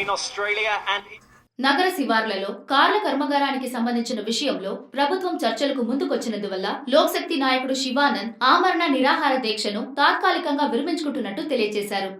between Australia and నగర శివార్లలో కార్ల కర్మాగారానికి సంబంధించిన విషయంలో ప్రభుత్వం చర్చలకు ముందుకొచ్చినందువల్ల లోక్శక్తి నాయకుడు శివానంద్ ఆమరణ నిరాహార దీక్షను తాత్కాలికంగా విరమించుకుంటున్నట్టు తెలియజేశారు.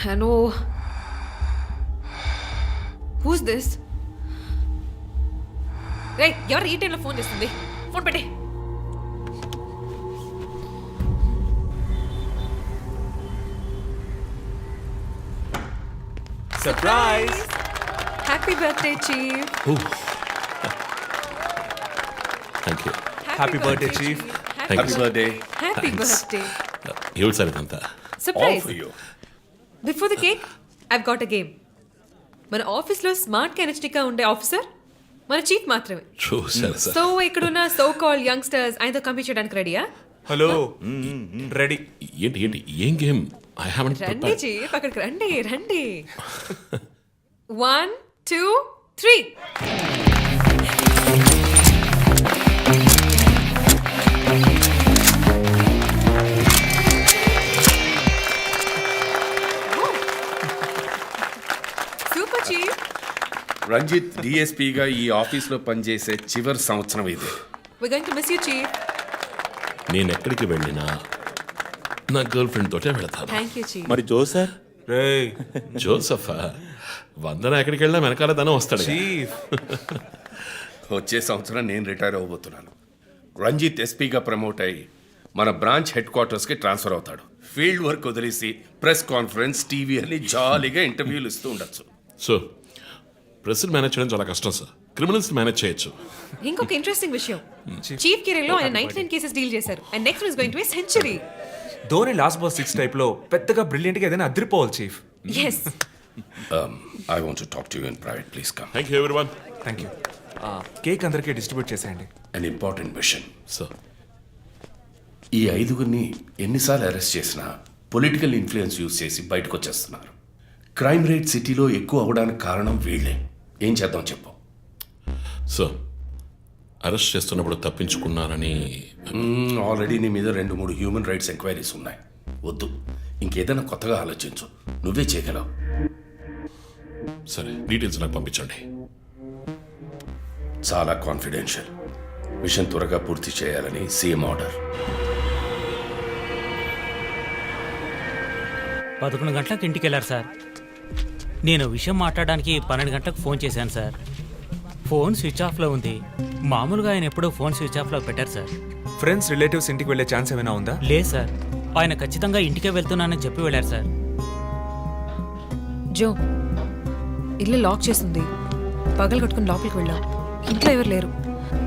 Hello. Who's this? Hey, ఎవరు ఈ టైంలో ఫోన్ చేస్తుంది? ఫోన్ పెట్టే. Surprise! Happy birthday, Chief. Thank you. Happy birthday, Chief. Thank you. birthday. Happy Thanks. birthday. ఎవరు సార్ ఇదంతా? Surprise. All for you. Before the cake, I've got a game. మన ఆఫీస్లో smart కెనెస్టిక్గా ఉండే ఆఫీసర్ మన chief మాత్రమే. చూసారు sir. So ఇక్కడున్న so call youngsters ఆయనతో కంపీట్ చేయడానికి రెడీయా? Hello ready. ఏంటి ఏం గేమ్? ఐ హావెంట్ రండి ప్రిపేర్డ్. చీఫ్, అక్కడికి రండి. 1, 2, 3. Super chief. రంజిత్ డిఎస్పీగా ఈ ఆఫీస్లో పనిచేసే చివరి సంవత్సరం ఇది. We're going to miss you, Chief. నేను ఎక్కడికి వెళ్ళినా నా గర్ల్ ఫ్రెండ్ తోటే వెళతాను. Thank you, Chief. మరి జోసర్ రేయ్ జోసఫా వందన ఎక్కడికి వెళ్ళినా వెనకాల తనే వస్తాడు. చీఫ్. వచ్చే సంవత్సరం నేను రిటైర్ అవ్వబోతున్నాను. రంజిత్ ఎస్పీగా ప్రమోట్ అయ్యి మన బ్రాంచ్ హెడ్ క్వార్టర్స్కి ట్రాన్స్ఫర్ అవుతాడు. ఫీల్డ్ వర్క్ వదిలేసి ప్రెస్ కాన్ఫరెన్స్, టీవీ అని జాలీగా ఇంటర్వ్యూలు ఇస్తూ ఉండొచ్చు. సో ప్రెస్ మేనేజ్ చేయడం చాలా కష్టం సార్. క్రిమినల్స్ మేనేజ్ చేయొచ్చు. ఇంకొక ఇంట్రెస్టింగ్ విషయం, చీఫ్ కెరీర్లో ఆయన 99 కేసెస్ డీల్ చేశారు and next is going to be century. Dhoni last బాస్ 6 టైప్ లో పెద్దగా బ్రిలియంట్ గా ఏదైనా అదిరిపోవాలి chief. yes. I want to talk to you in private, please come. Thank you everyone. Thank you. Cake అందరికీ డిస్ట్రిబ్యూట్ చేసేయండి. An important machine. Sir ఈ ఐదుగురిని ఎన్నిసార్లు అరెస్ట్ చేసినా పొలిటికల్ ఇన్ఫ్లుయెన్స్ యూజ్ చేసి బయటకు వచ్చేస్తున్నారు. క్రైమ్ రేట్ సిటీలో ఎక్కువ అవడానికి కారణం వీళ్ళే. ఏం చేద్దాం చెప్పు. సో అరెస్ట్ చేస్తున్నప్పుడు తప్పించుకున్నారని ఆల్రెడీ నీ మీద 2-3 హ్యూమన్ రైట్స్ ఎంక్వైరీస్ ఉన్నాయి. వద్దు, ఇంకేదైనా కొత్తగా ఆలోచించు. నువ్వే చేయగలవు. సరే డీటెయిల్స్ నాకు పంపించండి. చాలా కాన్ఫిడెన్షియల్. మిషన్ త్వరగా పూర్తి చేయాలని సీఎం ఆర్డర్. 11 గంటలకు ఇంటికి వెళ్ళారు సార్. నేను విషయం మాట్లాడడానికి 12 గంటలకు ఫోన్ చేశాను సార్. ఫోన్ స్విచ్ ఆఫ్లో ఉంది. మామూలుగా ఆయన ఎప్పుడూ ఫోన్ స్విచ్ ఆఫ్లో పెట్టారు సార్. ఫ్రెండ్స్, రిలేటివ్స్ ఇంటికి వెళ్ళే ఛాన్స్ ఏమైనా ఉందా? లేదు సార్, ఆయన ఖచ్చితంగా ఇంటికే వెళ్తున్నానని చెప్పి వెళ్ళారు సార్. జో, ఇల్లు లాక్ చేసింది. పగలు కట్టుకుని లోపలికి వెళ్ళాం. ఇంట్లో ఎవరు లేరు.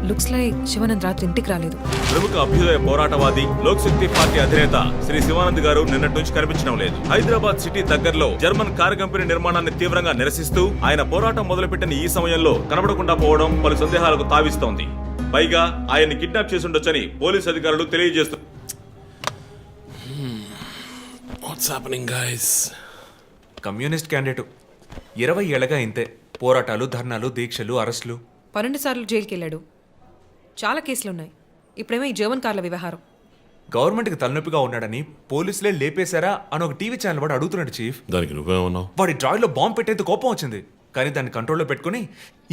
లుక్స్ లైక్ శివానంద్ రాత్రి ఇంటికి రాలేదు. ప్రముఖ అభ్యుదయ పోరాటవాది లోక్శక్తి పార్టీ అధినేత శ్రీ శివానంద్ గారు నిన్నటి నుంచి కనిపించడం లేదు. హైదరాబాద్ సిటీ దగ్గరలో జర్మన్ కారు కంపెనీ నిర్మాణాన్ని తీవ్రంగా నిరసిస్తూ ఆయన పోరాటం మొదలుపెట్టిన ఈ సమయంలో కనబడకుండా పోవడం పలు సందేహాలకు తావిస్తోంది. పైగా ఆయన్ని కిడ్నాప్ చేసి ఉండొచ్చని పోలీసు అధికారులు తెలియజేస్తున్నారు. What's happening guys? Communist candidate 20 ఏళ్ళగా ఇంతే. పోరాటాలు, ధర్నాలు, దీక్షలు, అరెస్టులు. 12 సార్లు జైలుకి వెళ్ళాడు. చాలా కేసులున్నాయి. ఇప్పుడేమో ఈ జర్మన్ కార్ల వ్యవహారం. గవర్నమెంట్కి తలనొప్పిగా ఉన్నాడని పోలీసులే లేపేశారా అని ఒక టీవీ ఛానల్ వాడు అడుగుతున్నాడు చీఫ్. దానికి నువ్వేమన్నావు? వాడి డ్రాయిలో బాంబు పెట్టేంత కోపం వచ్చింది. కానీ దాన్ని కంట్రోల్లో పెట్టుకుని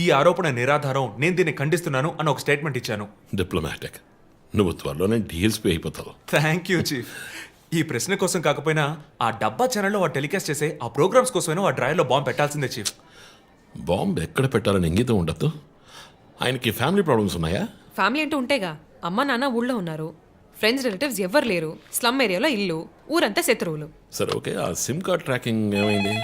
ఈ ఆరోపణ నిరాధారం, నేను దీన్ని ఖండిస్తున్నాను అని ఒక స్టేట్మెంట్ ఇచ్చాను. డిప్లొమాటిక్. నువ్వు త్వరలోనే డిఎల్స్పీ అయిపోతావు. Thank you chief. ఈ ప్రశ్న కోసం కాకపోయినా ఆ డబ్బా ఛానల్లో వాడు టెలికాస్ట్ చేసే ఆ ప్రోగ్రామ్స్ కోసమైనా వాడి డ్రాయిలో బాంబు పెట్టాల్సిందే చీఫ్. బాంబు ఎక్కడ పెట్టాలని ఇంగితం ఉండద్దు. ఆయనకి ఫ్యామిలీ ప్రాబ్లమ్స్ ఉన్నాయా? ఫ్యామిలీ అంటూ ఉంటేగా. అమ్మ నాన్న ఊళ్ళో ఉన్నారు. ఫ్రెండ్స్, రిలేటివ్స్ ఎవ్వరు లేరు. స్లమ్ ఏరియాలో ఇల్లు, ఊరంతా శత్రువులు. సరే ఓకే, ఆ సిమ్ కార్డ్ ట్రాకింగ్ ఏమైంది?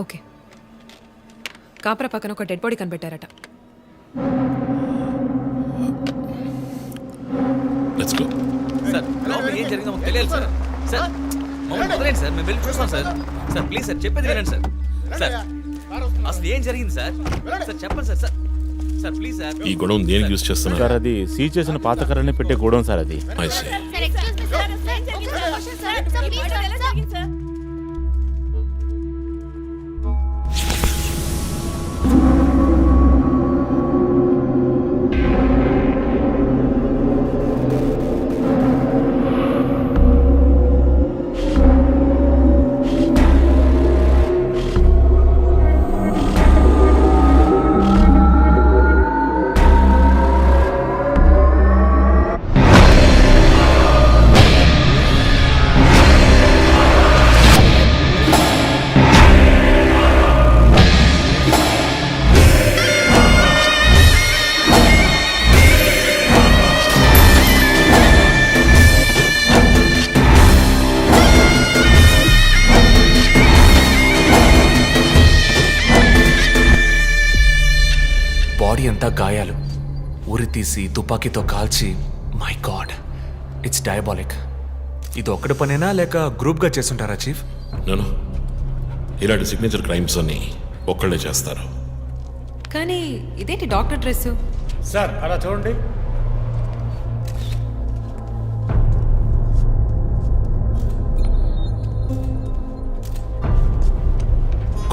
ఓకే. కాపరా పక్కన ఒక డెడ్ బాడీ కనిపెట్టారట. Let's go. సార్ లోపల ఏం జరిగిందో మాకు తెలియాలి సార్. సార్ మమ్మల్ని వదిలేండి సార్, మేము వెళ్ళి చూస్తాం సార్. సార్ ప్లీజ్ సార్, చెప్పేది వినండి సార్. సార్ అసలు ఏం జరిగింది సార్? సార్ చెప్పండి sir. Sir sir please sir. ఈ గొడవ దేనికి యూజ్ చేస్తున్నారు? సార్ అది సీజ్ చేసిన పాత కర్రని పెట్టే గోడౌన్ సార్ అది. I see. బాడీ అంతా గాయాలు, ఉరి తీసి తుపాకీతో కాల్చి, మై గాడ్, ఇట్స్ డయాబాలిక్. ఇది ఒక్కడి పనేనా లేక గ్రూప్గా చేస్తుంటారా చీఫ్? నేను ఇలాంటి సిగ్నేచర్ క్రైమ్స్ అన్ని ఒక్కళ్ళే చేస్తారు. కానీ ఇదేంటి డాక్టర్ డ్రెస్? సార్ అలా చూడండి.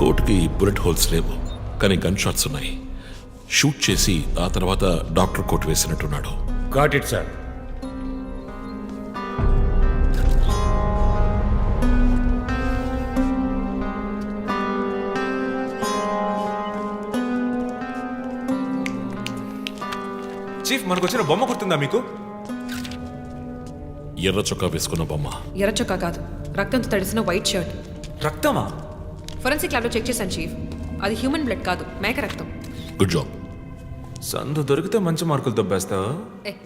కోట్కి బుల్లెట్ హోల్స్ లేవు, కానీ గన్ షాట్స్ ఉన్నాయి. షూట్ చేసి ఆ తర్వాత డాక్టర్ కోట్ వేసినట్టున్నాడు. Got it sir. చీఫ్, మనకు వచ్చిన బొమ్మ గుర్తుందా మీకు? ఎర్ర చొక్కా వేసుకున్న బొమ్మ. ఎర్ర చొక్కా కాదు, రక్తంతో తడిసిన వైట్ షర్ట్. రక్తమా? ఫోరెన్సిక్ ల్యాబ్లో చెక్ చేశాను చీఫ్, అది హ్యూమన్ బ్లడ్ కాదు, మేక రక్తం. Good job. సందు దొరికితే మంచి మార్కులు దొబ్బేస్తావు.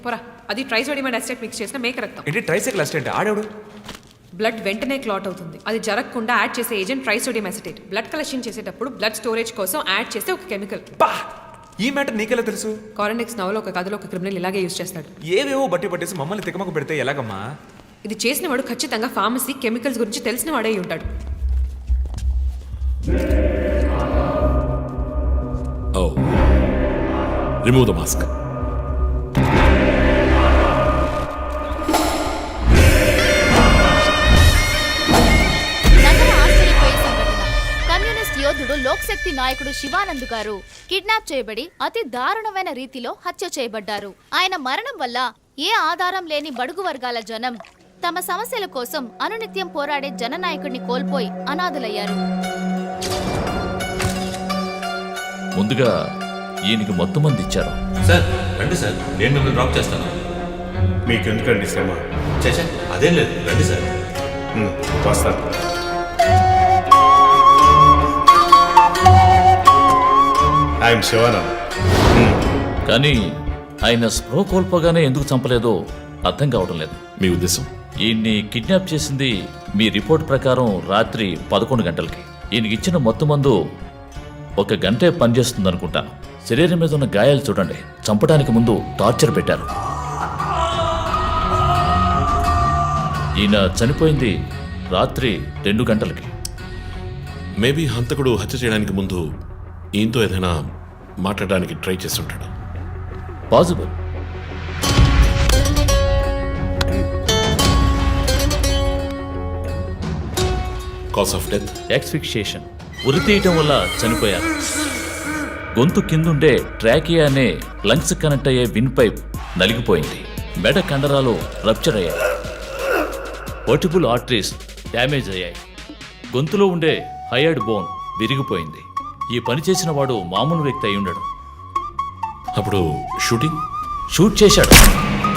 పోరా, అది ట్రైసోడియం అండ్ అసిటేట్ మిక్స్ చేసిన మేక రక్తం. ఏంటి ట్రైసైకిల్ అసిస్టెంట్ ఆడేవాడు? బ్లడ్ వెంటనే క్లాట్ అవుతుంది. అది జరగకుండా యాడ్ చేసే agent trisodium acetate. Blood collection చేసేటప్పుడు బ్లడ్ స్టోరేజ్ కోసం యాడ్ చేసే ఒక కెమికల్. బా, ఈ మ్యాటర్ నీకెలా తెలుసు? కారెండెక్స్ నవలో ఒక కథలో ఒక క్రిమినల్ ఇలాగే యూజ్ చేస్తాడు. ఏవేవో బట్టి పట్టేసి మమ్మల్ని తికమక పెడితే ఎలాగమ్మా? ఇది చేసిన వాడు ఖచ్చితంగా ఫార్మసీ కెమికల్స్ గురించి తెలిసిన వాడే అయి ఉంటాడు. ఓ, రిమూవ్ ద మాస్క్. నగర ఆశ్చర్యపోయే సంఘటన. కమ్యూనిస్ట్ యోధుడు లోక్శక్తి నాయకుడు శివానంద్ గారు కిడ్నాప్ చేయబడి అతి దారుణమైన రీతిలో హత్య చేయబడ్డారు. ఆయన మరణం వల్ల ఏ ఆధారం లేని బడుగు వర్గాల జనం తమ సమస్యల కోసం అనునిత్యం పోరాడే జననాయకుడిని కోల్పోయి అనాథులయ్యారు. ముందుగా ఈయనకి మొత్తం మంది ఇచ్చారు. సార్ రండి సార్, నేను మిమ్మల్ని డ్రాప్ చేస్తాను. మీకు ఎందుకండి శ్రమ? చేసా అదేం లేదు, రండి సార్. వస్తాను. ఐఎమ్ శివానంద్. కానీ ఆయన స్పృహ కోల్పోగానే ఎందుకు చంపలేదో అర్థం కావడం లేదు. మీ ఉద్దేశం? ఈయన్ని కిడ్నాప్ చేసింది మీ రిపోర్ట్ ప్రకారం రాత్రి 11 గంటలకి. ఈయనకి ఇచ్చిన మొత్తం మందు 1 గంటే పనిచేస్తుంది అనుకుంటాను. శరీరం మీద ఉన్న గాయాలు చూడండి, చంపడానికి ముందు టార్చర్ పెట్టారు. ఈయన చనిపోయింది రాత్రి 2 గంటలకి. మేబీ హంతకుడు హత్య చేయడానికి ముందు ఈయనతో ఏదైనా మాట్లాడడానికి ట్రై చేస్తుంటాడు. Possible. Cause of death? Asphyxiation, ఉరి తీయటం వల్ల చనిపోయారు. గొంతు కిందుండే ట్రాకియా అనే లంగ్స్ కనెక్ట్ అయ్యే విన్ పైప్ నలిగిపోయింది. మెడ కండరాలు రప్చర్ అయ్యాయి. వర్టిబుల్ ఆర్టరీస్ డ్యామేజ్ అయ్యాయి. గొంతులో ఉండే హయర్డ్ బోన్ విరిగిపోయింది. ఈ పని చేసిన వాడు మామూలు వ్యక్తి అయి ఉండడు. అప్పుడు షూటింగ్? షూట్ చేశాడు,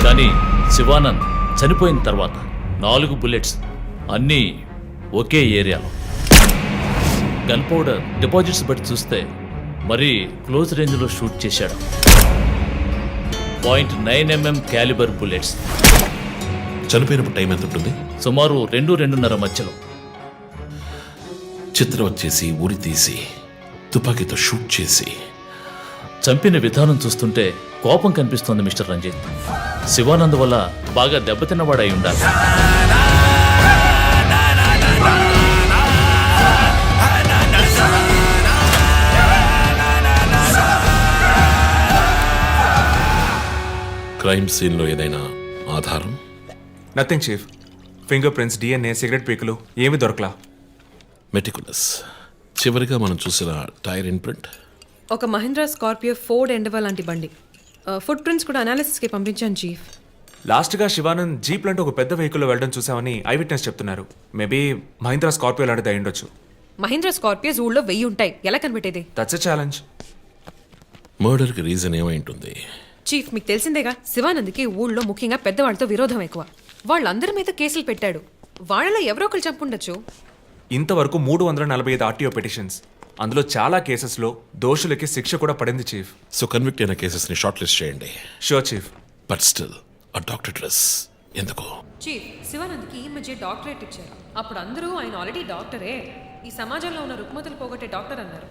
కానీ శివానంద్ చనిపోయిన తర్వాత 4 బుల్లెట్స్, అన్నీ ఒకే ఏరియాలో. గన్ పౌడర్ డిపాజిట్స్ బట్టి చూస్తే మరీ క్లోజ్ రేంజ్లో షూట్ చేశాడు. .9mm calibre bullets. చనిపోయినప్పుడు టైం ఎంత ఉంటుంది? సుమారు 2-2:30 మధ్యలో. చిత్రవత్ చేసి ఉరి తీసి తుపాకీతో షూట్ చేసి చంపిన విధానం చూస్తుంటే కోపం కనిపిస్తోంది మిస్టర్ రంజిత్. శివానంద్ వల్ల బాగా దెబ్బతిన్నవాడై ఉండాలి. క్రైమ్ సీన్లో ఏదైనా ఆధారం? Nothing chief. Fingerprints, DNA, cigarette పీకులు ఏమి దొరకలా. మెటికులస్. చివరిగా మనం చూసిన టైర్ ఇంప్రింట్ ఒక మహీంద్రా స్కార్పియో ఫోర్డ్ ఎండవా లాంటి బండి. ఫుట్ ప్రింట్స్ కూడా అనాలిసిస్కి పంపించాను చీఫ్. లాస్ట్గా శివానంద్ జీప్ లాంటి ఒక పెద్ద వెహికల్లో వెళ్ళడం చూసామని ఐ విట్నెస్ చెప్తున్నారు. మేబీ మహీంద్రా స్కార్పియో లాంటిది అయి ఉండొచ్చు. మహీంద్రా స్కార్పియోస్ ఊళ్ళో 1000 ఉంటాయి, ఎలా కనిపెట్టేది? That's a challenge. మర్డర్కి రీజన్ ఏమై ఉంటుంది? చీఫ్, మీకు తెలిసిందేగా, శివానంద్కి ఊళ్ళో ముఖ్యంగా పెద్దవాళ్ళతో విరోధం ఎక్కువ. వాళ్ళందరి మీద కేసులు పెట్టాడు. వాళ్ళలో ఎవరో ఒకరు చంపుండొచ్చు. ఇంతవరకు 345 ఆర్టీఓ పిటిషన్స్, అందులో చాలా కేసెస్లో దోషులకి శిక్ష కూడా పడింది చీఫ్. సో కన్విక్ట్ అయిన కేసెస్ని షార్ట్ లిస్ట్ చేయండి. Sure chief. బట్ స్టిల్ ఆ డాక్టర్ డ్రెస్ ఎందుకు? చీఫ్, శివానంద్కి ఈ మధ్య డాక్టరేట్ ఇచ్చారు. అప్పుడు అందరూ ఆయన ఆల్రెడీ డాక్టరే, ఈ సమాజంలో ఉన్న రుగ్మతలు పోగొట్టే డాక్టర్ అన్నారు.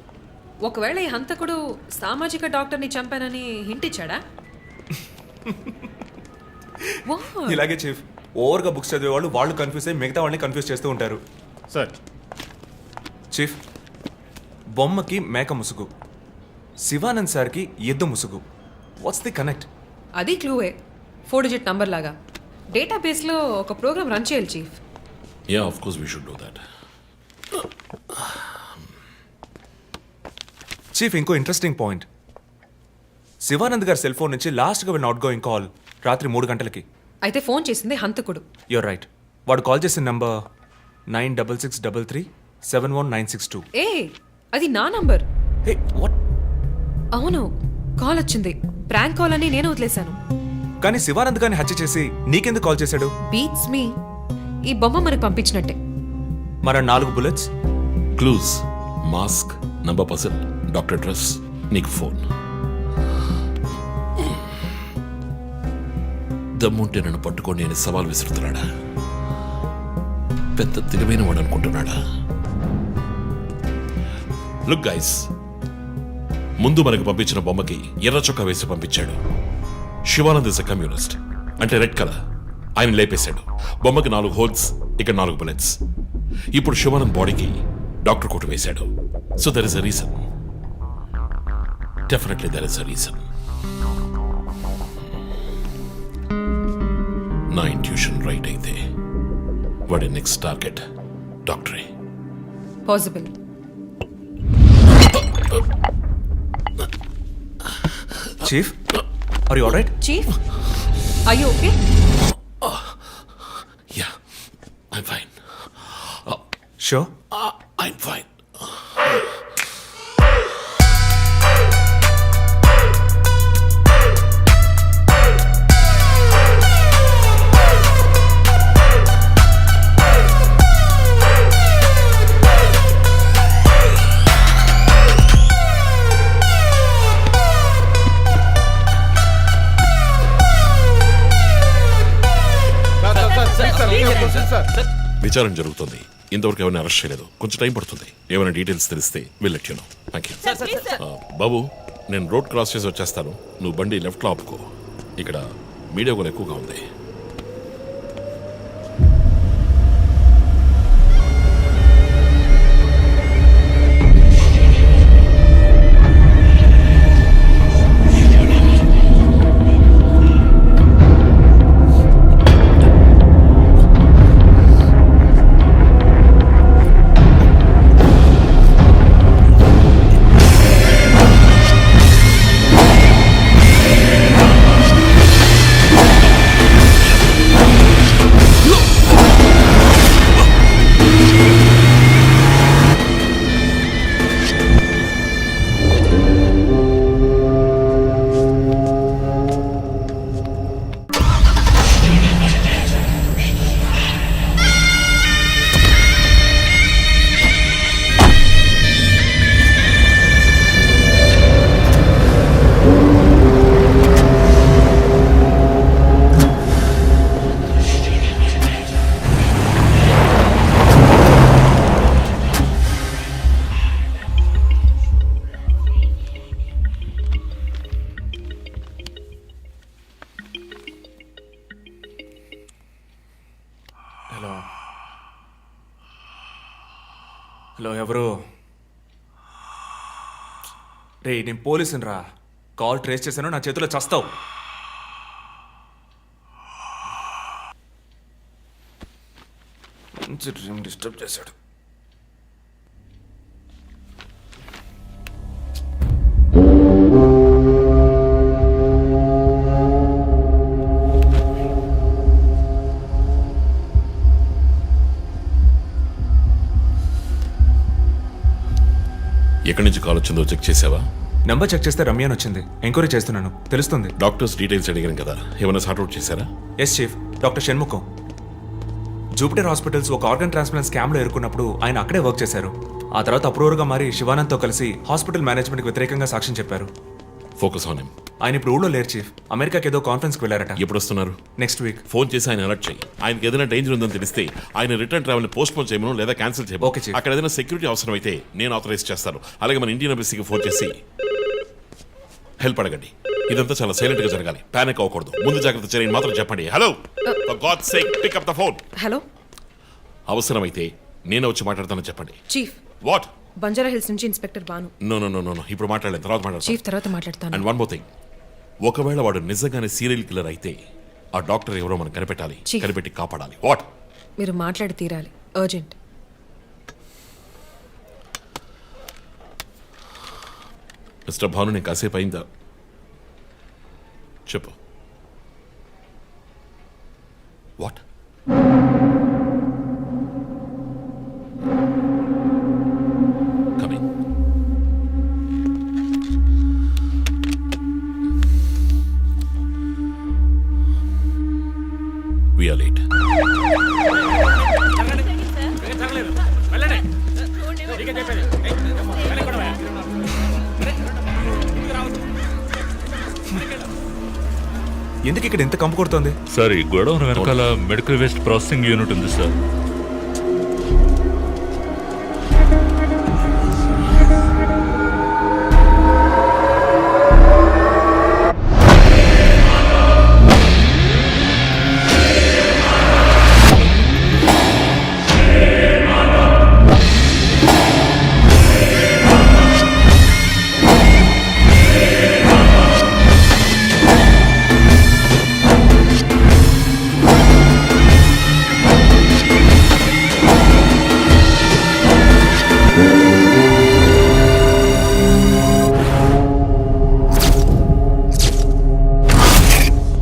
ఒకవేళ ఈ హంతకుడు సామాజిక డాక్టర్ని చంపానని హింట్ ఇచ్చాడా? ఇలాగే చీఫ్, ఓవర్గా బుక్స్ చదివే వాళ్ళు కన్ఫ్యూజ్ అయ్యి మిగతా వాళ్ళని కన్ఫ్యూజ్ చేస్తూ ఉంటారు. సార్, చీఫ్, బొమ్మకి మేక ముసుగు, శివానంద్ సార్కి ఎద్దు ముసుగు. What's the connect? అది క్లూవే, 4 డిజిట్ నంబర్ లాగా. డేటాబేస్లో ఒక ప్రోగ్రామ్ రన్ చేయాలి chief. Yeah, of course we should do that. Chief, ఇంకో ఇంట్రెస్టింగ్ పాయింట్. శివానంద్ గారి సెల్ ఫోన్ నుంచి లాస్ట్గా విన్న అవుట్ గోయింగ్ కాల్ రాత్రి 3 గంటలకి. అయితే ఫోన్ చేసింది హంతకుడు. You're right. వాడు కాల్ చేసిన నంబర్ 9663371962. ఏ, అది నా నంబర్. Hey, what? అవును, కాల్ వచ్చింది. ప్రాంక్ కాల్ అని నేను వదిలేశాను. కానీ శివానంద్ గారిని హత్య చేసి నీకెందుకు కాల్ చేశాడు? బీట్స్ మీ. ఈ బొమ్మ మనకు పంపించినట్టే. మన 4 bullets, clues, mask, number person, doctor dress, నీకు ఫోన్. దమ్ముంటే నన్ను పట్టుకొని నేను సవాల్ విసురుతున్నాడా? పెద్ద తెలివైన వాడు అనుకుంటున్నాడా? లుక్ గైస్, ముందు మనకు పంపించిన బొమ్మకి ఎర్ర చొక్కా వేసి పంపించాడు. శివానంద్ ఇస్ అ కమ్యూనిస్ట్, అంటే రెడ్ కలర్. ఆయన లేపేశాడు. బొమ్మకి 4 హోల్స్, ఇక్కడ 4 బుల్లెట్స్. ఇప్పుడు శివానంద్ బాడీకి డాక్టర్ కోట్ వేశాడు. So there is a reason. Definitely there is a reason. నా ఇంట్యూషన్ రైట్ అయితే వాడి నెక్స్ట్ టార్గెట్ డాక్టరే. Possible. Chief, are you alright? Chief, are you okay? Yeah, I'm fine. Sure? I'm fine. విచారణ జరుగుతుంది. ఇంతవరకు ఎవరిని arrest చేయలేదు. కొంచెం టైం పడుతుంది. ఏమైనా డీటెయిల్స్ తెలిస్తే will let you know. Thank you. బాబు, నేను రోడ్ క్రాస్ చేసి వచ్చేస్తాను. నువ్వు బండి లెఫ్ట్లో ఆపుకో. ఇక్కడ మీడియా కూడా ఎక్కువగా ఉంది. హలో ఎవరు? రే నేను పోలీసుని రా. కాల్ ట్రేస్ చేశాను, నా చేతిలో చస్తావు. మంచి డ్రీమ్ డిస్టర్బ్ చేశాడు. ఎక్కడి నుంచి కాల్ వచ్చిందో చెక్ చేసావా? నెంబర్ చెక్ చేస్తే రమ్య అని వచ్చింది. ఎంక్వైరీ చేస్తున్నాను, తెలుస్తుంది. డాక్టర్స్ డీటెయిల్స్ అడిగాను కదా, ఏమైనా సార్ట్అవుట్ చేశారా? Yes chief, doctor Shanmukham. Jupiter hospitals ఒక ఆర్గన్ ట్రాన్స్ప్లాంట్ స్కామ్లో ఎరుకున్నప్పుడు ఆయన అక్కడే వర్క్ చేశారు. ఆ తర్వాత అప్రూవర్గా మారి శివానంద్తో కలిసి హాస్పిటల్ మేనేజ్మెంట్కి వ్యతిరేకంగా సాక్ష్యం చెప్పారు. Focus on him. ఆయన ఇప్పుడు ఊళ్ళో లేరు చీఫ్, అమెరికాకి ఏదో కాన్ఫరెన్స్కి వెళ్ళారట. ఎప్పుడు వస్తున్నారు? Next week. ఫోన్ చేసి ఆయన అలర్ట్ చేయి. ఆయనకి ఏదైనా డేంజర్ ఉందని తెలిస్తే ఆయన రిటర్న్ ట్రావెల్ పోస్ట్ పోన్ చేయమను లేదా క్యాన్సిల్ చేయమను. Okay, chief. అక్కడ ఏదైనా సెక్యూరిటీ అవసరం అయితే నేను ఆథరైజ్ చేస్తాను. అలాగే మన ఇండియన్ ఎంబసీకి ఫోన్ చేసి హెల్ప్ అడగండి. ఇదంతా చాలా సైలెంట్ గా జరగాలి, పానిక్ అవ్వకూడదు. ముందు జాగ్రత్త చర్యని మాత్రం చెప్పండి. Hello, for God's sake pick up the phone. Hello అవసరమైతే నేను వచ్చి మాట్లాడతానని చెప్పండి. Chief, what? బంజారా హిల్స్ నుంచి inspector Bhanu. No no no no ఇప్పుడు మాట్లాడలేదు, తర్వాత మాట్లాడతాను. చీఫ్ తర్వాత మాట్లాడతాను. అండ్ వన్ మోర్ థింగ్, ఒకవేళ వాడు నిజంగానే సీరియల్ కిల్లర్ అయితే ఆ డాక్టర్ ఎవరో మనం కనిపెట్టాలి, Chief. కనిపెట్టి కాపాడాలి. వాట్? మీరు మాట్లాడి తీరాలి, అర్జెంట్. మిస్టర్ భాను, నేను కాసేపు అయిందా? చెప్పు. What? Coming. We are late. ఎందుకు ఇక్కడ ఎంత కంపు కొడుతోంది? సార్ ఈ గొడవ వెనకాల మెడికల్ వేస్ట్ ప్రాసెసింగ్ యూనిట్ ఉంది సార్.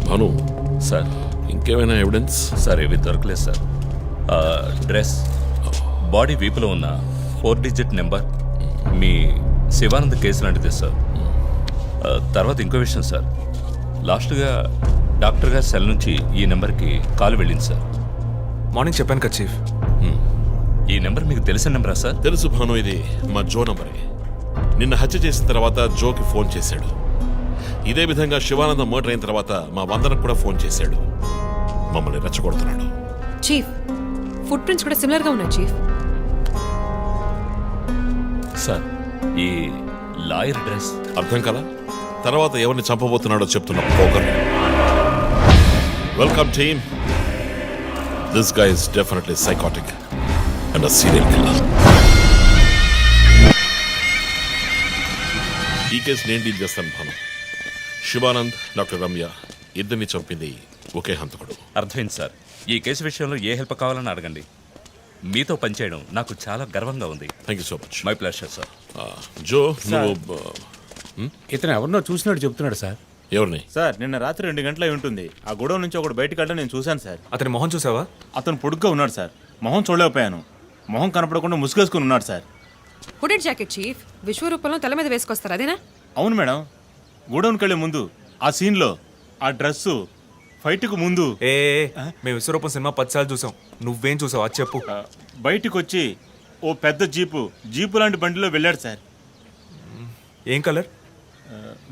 భాను, సార్ ఇంకేమైనా ఎవిడెన్స్? సార్ ఏవి దొరకలేదు సార్. డ్రెస్, బాడీ వీపులో ఉన్న 4 డిజిట్ నెంబర్ మీ శివానంద్ కేసు లాంటిదే సార్. తర్వాత ఇంకో విషయం సార్, లాస్ట్గా డాక్టర్ గారి సెల్ నుంచి ఈ నెంబర్కి కాల్ వెళ్ళింది సార్. మార్నింగ్ చెప్పాను కదా చీఫ్. ఈ నెంబర్ మీకు తెలిసిన నెంబరా సార్? తెలుసు భాను, ఇది మా జో నంబరే. నిన్న హత్య చేసిన తర్వాత జోకి ఫోన్ చేశాడు. ఇదే విధంగా శివానందం మర్డర్ అయిన తర్వాత మా వందనకు కూడా ఫోన్ చేశాడు. మమ్మల్ని రెచ్చగొడుతున్నాడు. చీఫ్, ఫుట్ ప్రింట్స్ కూడా సిమిలర్ గా ఉన్నాయి చీఫ్. సార్ ఈ లాయర్ డ్రెస్ అర్థం కదా? తర్వాత ఎవరిని చంపబోతున్నాడో చెప్తున్న poker. Welcome team. This guy is definitely psychotic and a serial killer. ఈ కేసు నేను డీల్ చేస్తాను భాను. శివానంద్, డాక్టర్ రమ్య ఇద్దరిని చంపింది ఒకే హంతకుడు. అర్థమైంది సార్. ఈ కేసు విషయంలో ఏ హెల్ప్ కావాలని అడగండి. మీతో పనిచేయడం నాకు చాలా గర్వంగా ఉంది. Thank you so much. My pleasure sir. Jo, నువ్వు ఇతను ఎవరినో చూసినట్టు చెప్తున్నాడు సార్. ఎవరిని? సార్ నిన్న రాత్రి 2 గంటలై ఉంటుంది. ఆ గొడవ నుంచి ఒకడు బయటకు వెళ్ళడం నేను చూశాను సార్. అతని మొహం చూసావా? అతను పొడుగ్గా ఉన్నాడు సార్. మొహం చూడలేకపోయాను. మొహం కనపడకుండా ముసుగేసుకుని ఉన్నాడు సార్. హుడెడ్ జాకెట్ చీఫ్, విశ్వరూపంలో తల మీద వేసుకొస్తారు అదేనా? అవును మేడం. గోడౌన్కి వెళ్ళే ముందు ఆ సీన్లో ఆ డ్రెస్సు ఫైట్కు ముందు మేము విశ్వరూపం సినిమా 10 సార్లు చూసాం. నువ్వేం చూసావు అది చెప్పు. బయటికి వచ్చి ఓ పెద్ద జీపు లాంటి బండిలో వెళ్ళాడు సార్. ఏం కలర్?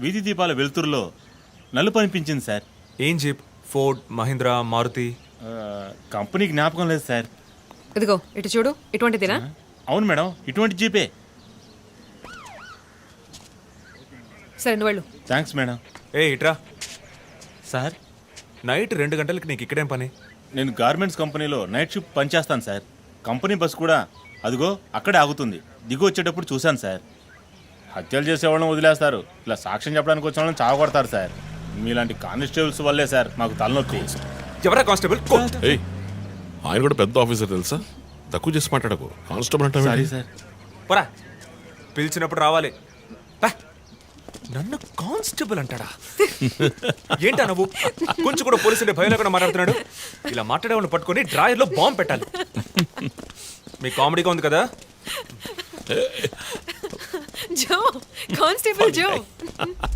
వీధి దీపాల వెలుతురులో నలుపు అనిపించింది సార్. ఏం jeep? Ford, Mahindra, Maruti? Company జ్ఞాపకం లేదు సార్. ఇదిగో ఇటు చూడు, ఇటువంటిదేనా? అవును మేడం, ఇటువంటి జీపే. సరే నువ్వు వెళ్ళు. Thanks madam. ఇట్రా సార్, నైట్ 2 గంటలకి నీకు ఇక్కడేం పని? నేను గార్మెంట్స్ కంపెనీలో నైట్ షిఫ్ట్ పనిచేస్తాను సార్. కంపెనీ బస్ కూడా అదిగో అక్కడే ఆగుతుంది. దిగు వచ్చేటప్పుడు చూశాను సార్. హత్యలు చేసేవాళ్ళని వదిలేస్తారు, ఇలా సాక్ష్యం చెప్పడానికి వచ్చిన వాళ్ళని చావగొడతారు సార్. మీలాంటి కానిస్టేబుల్స్ వల్లే సార్ మాకు తలనొప్పి. ఎవరా కానిస్టేబుల్? ఏయ్, ఆయన కూడా పెద్ద ఆఫీసర్ తెలుసా? తక్కువ చేసి మాట్లాడకు. కానిస్టేబుల్ సారీ అంటే సార్. పోరా, పిలిచినప్పుడు రావాలి. రా. నన్ను కానిస్టేబుల్ అంటాడా? ఏంటా నువ్వు కొంచెం కూడా పోలీసుంటే భయం లేకుండా మాట్లాడుతున్నాడు? ఇలా మాట్లాడేవాళ్ళని పట్టుకొని డ్రాయర్లో బాంబు పెట్టాలి. మీ కామెడీగా ఉంది కదా? జో, కానిస్టేబుల్ జో.